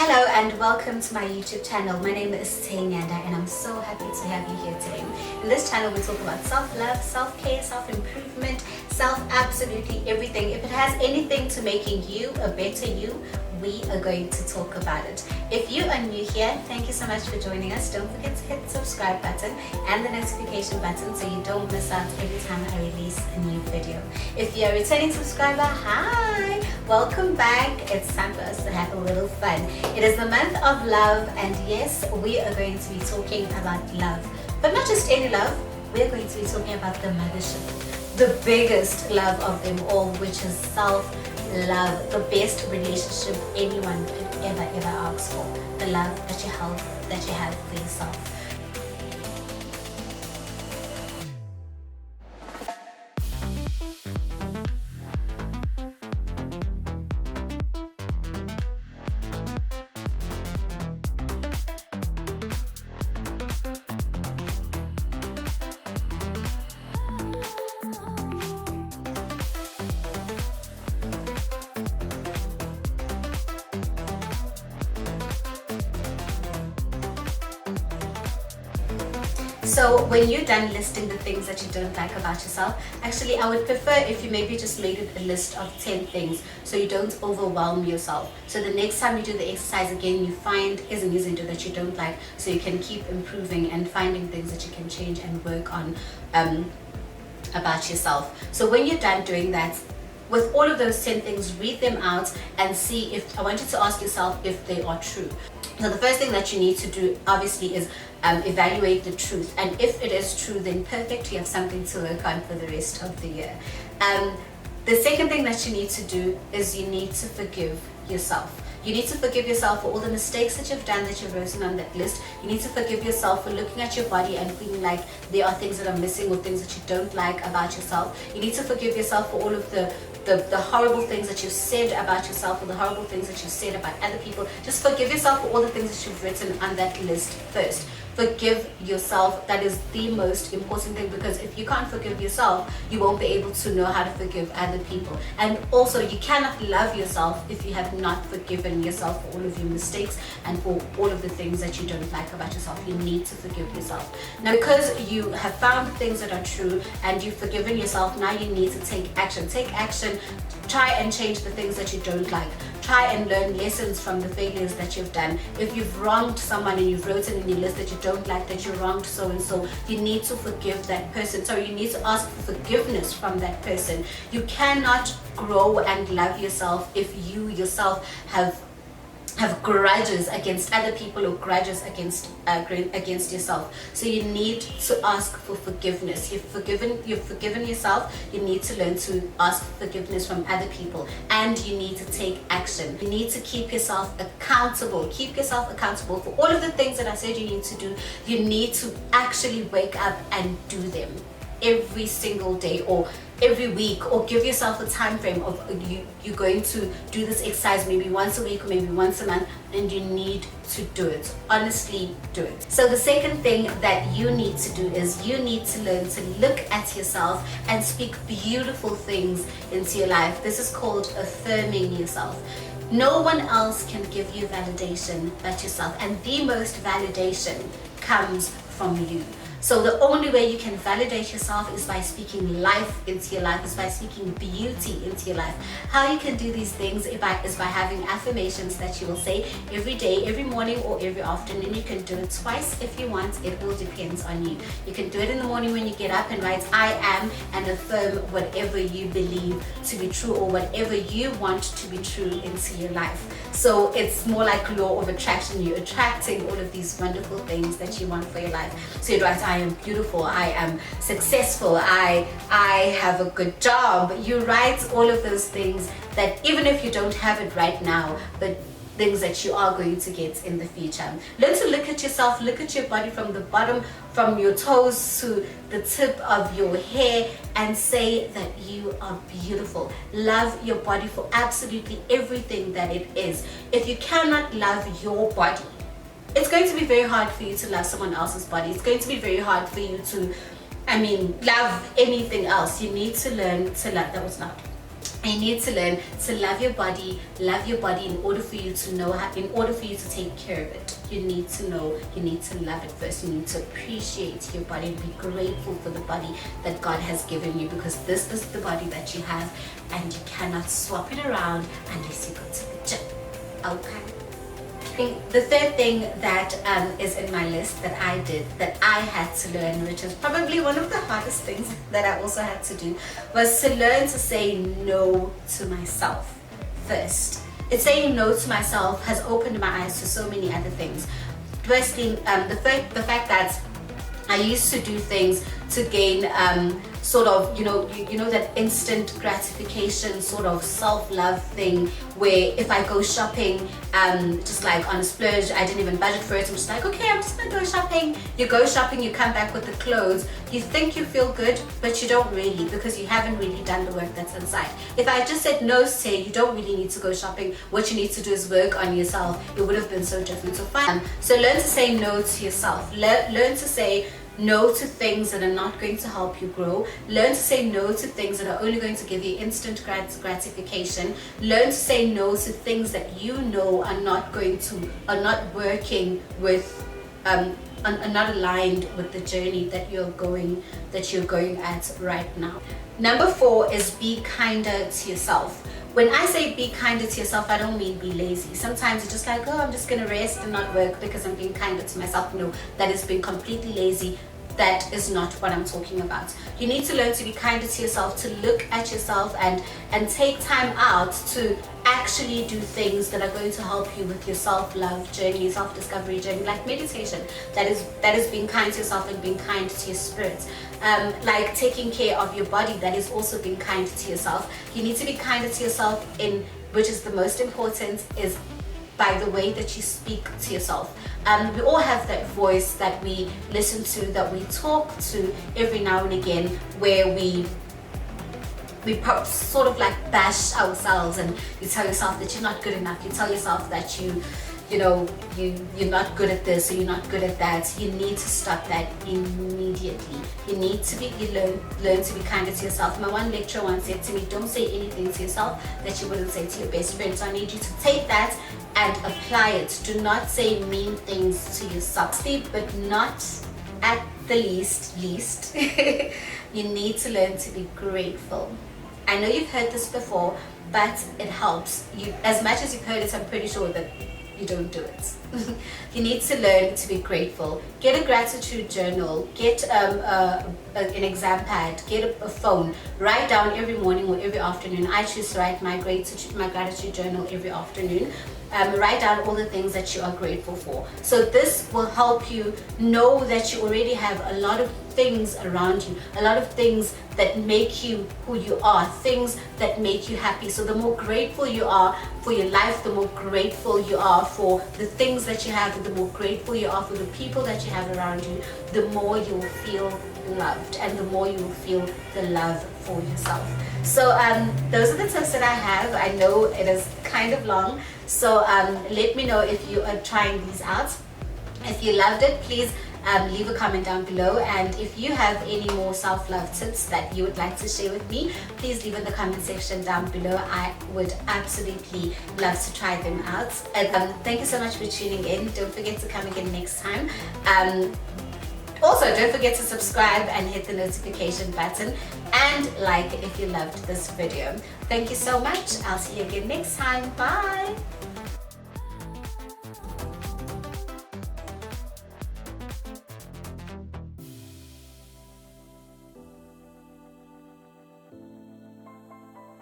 Hello and welcome to my YouTube channel. My name is Nyanda and I'm so happy to have you here today. In this channel we talk about self-love, self-care, self-improvement, absolutely everything. If it has anything to making you a better you, we are going to talk about it. If you are new here, thank you so much for joining us. Don't forget to hit the subscribe button and the notification button so you don't miss out every time I release a new video. If you're a returning subscriber, hi! Welcome back. It's time for us to have a little fun. It is the month of love, and yes, we are going to be talking about love. But not just any love, we're going to be talking about the mothership. The biggest love of them all, which is self-love. The best relationship anyone could ever ask for. The love that you have for yourself. So when you're done listing the things that you don't like about yourself, actually I would prefer if you maybe just made it a list of 10 things so you don't overwhelm yourself. So the next time you do the exercise again, you find izinto that you don't like, so you can keep improving and finding things that you can change and work on about yourself. So when you're done doing that, with all of those 10 things, read them out and see if, I want you to ask yourself if they are true. So the first thing that you need to do obviously is evaluate the truth, and if it is true, then perfect, you have something to work on for the rest of the year. The second thing that you need to do is you need to forgive yourself. You need to forgive yourself for all the mistakes that you've done that you've written on that list. You need to forgive yourself for looking at your body and feeling like there are things that are missing or things that you don't like about yourself. You need to forgive yourself for all of the horrible things that you've said about yourself or the horrible things that you've said about other people. Just forgive yourself for all the things that you've written on that list first. Forgive yourself. That is the most important thing, because if you can't forgive yourself, you won't be able to know how to forgive other people. And also, you cannot love yourself if you have not forgiven yourself for all of your mistakes and for all of the things that you don't like about yourself. You need to forgive yourself. Now, because you have found things that are true and you've forgiven yourself, now you need to take action. Take action. Try and change the things that you don't like. Try and learn lessons from the failures that you've done. If you've wronged someone and you've written in your list that you don't like, that you wronged so and so, you need to forgive that person. So you need to ask for forgiveness from that person. You cannot grow and love yourself if you yourself have grudges against other people or grudges against yourself. So you need to ask for forgiveness. You've forgiven yourself. You need to learn to ask for forgiveness from other people, and you need to take action. You need to keep yourself accountable. Keep yourself accountable for all of the things that I said you need to do. You need to actually wake up and do them every single day or every week, or give yourself a time frame of you're going to do this exercise maybe once a week or maybe once a month, and you need to do it. Honestly, do it. So the second thing that you need to do is you need to learn to look at yourself and speak beautiful things into your life. This is called affirming yourself. No one else can give you validation but yourself, and the most validation comes from you. So the only way you can validate yourself is by speaking life into your life, is by speaking beauty into your life. How you can do these things is by having affirmations that you will say every day, every morning or every afternoon. You can do it twice if you want. It all depends on you. You can do it in the morning when you get up and write I am, and affirm whatever you believe to be true or whatever you want to be true into your life. So it's more like law of attraction. You're attracting all of these wonderful things that you want for your life. So you write I am beautiful, I am successful, I have a good job. You write all of those things that even if you don't have it right now, but things that you are going to get in the future. Learn to look at yourself, look at your body from the bottom, from your toes to the tip of your hair, and say that you are beautiful. Love your body for absolutely everything that it is. If you cannot love your body, it's going to be very hard for you to love someone else's body. It's going to be very hard for you to, love anything else. You need to learn to love. That was not You need to learn to love your body in order for you to know how, in order for you to take care of it. You need to know, you need to love it first. You need to appreciate your body and be grateful for the body that God has given you, because this is the body that you have, and you cannot swap it around unless you go to the gym. Okay. The third thing that is in my list that I did, that I had to learn, which is probably one of the hardest things that I also had to do, was to learn to say no to myself first. It's saying no to myself has opened my eyes to so many other things. Firstly, the fact that I used to do things to gain sort of, you know that instant gratification sort of self-love thing, where if I go shopping, just like on a splurge, I didn't even budget for it, I'm just like, okay, I'm just gonna go shopping. You go shopping, you come back with the clothes, you think you feel good, but you don't really, because you haven't really done the work that's inside. If I just said no, say you don't really need to go shopping, what you need to do is work on yourself, it would have been so different. So fine. So learn to say no to yourself. Learn to say no to things that are not going to help you grow. Learn to say no to things that are only going to give you instant gratification. Learn to say no to things that you know are not working with, are not aligned with the journey that you're going at right now. Number 4 is be kinder to yourself. When I say be kinder to yourself, I don't mean be lazy. Sometimes you're just like, oh, I'm just gonna rest and not work because I'm being kinder to myself. No, that is being completely lazy. That is not what I'm talking about. You need to learn to be kinder to yourself, to look at yourself and take time out to actually do things that are going to help you with your self-love journey, self-discovery journey, like meditation. That is being kind to yourself and being kind to your spirit. Like taking care of your body, that is also being kind to yourself. You need to be kinder to yourself in, which is the most important, is by the way that you speak to yourself. We all have that voice that we listen to, that we talk to every now and again, where we sort of like bash ourselves, and you tell yourself that you're not good enough. You tell yourself that you're not good at this, or you're not good at that. You need to stop that immediately. You need to learn to be kinder to yourself. My one lecturer once said to me, don't say anything to yourself that you wouldn't say to your best friend. So I need you to take that and apply it. Do not say mean things to yourself. But not at the least, you need to learn to be grateful. I know you've heard this before, but it helps. As much as you've heard it, I'm pretty sure that you don't do it. You need to learn to be grateful. Get a gratitude journal, get an exam pad, get a phone, write down every morning or every afternoon. I choose to write my gratitude journal every afternoon. Write down all the things that you are grateful for. So this will help you know that you already have a lot of things around you, a lot of things that make you who you are, things that make you happy. So the more grateful you are for your life, the more grateful you are for the things that you have, the more grateful you are for the people that you have around you, the more you will feel loved, and the more you will feel the love for yourself. So those are the tips that I have. I know it is kind of long, so let me know if you are trying these out. If you loved it, please leave a comment down below, and if you have any more self-love tips that you would like to share with me, please leave in the comment section down below. I would absolutely love to try them out. And thank you so much for tuning in. Don't forget to come again next time. Also, don't forget to subscribe and hit the notification button, and like if you loved this video. Thank you so much. I'll see you again next time. Bye.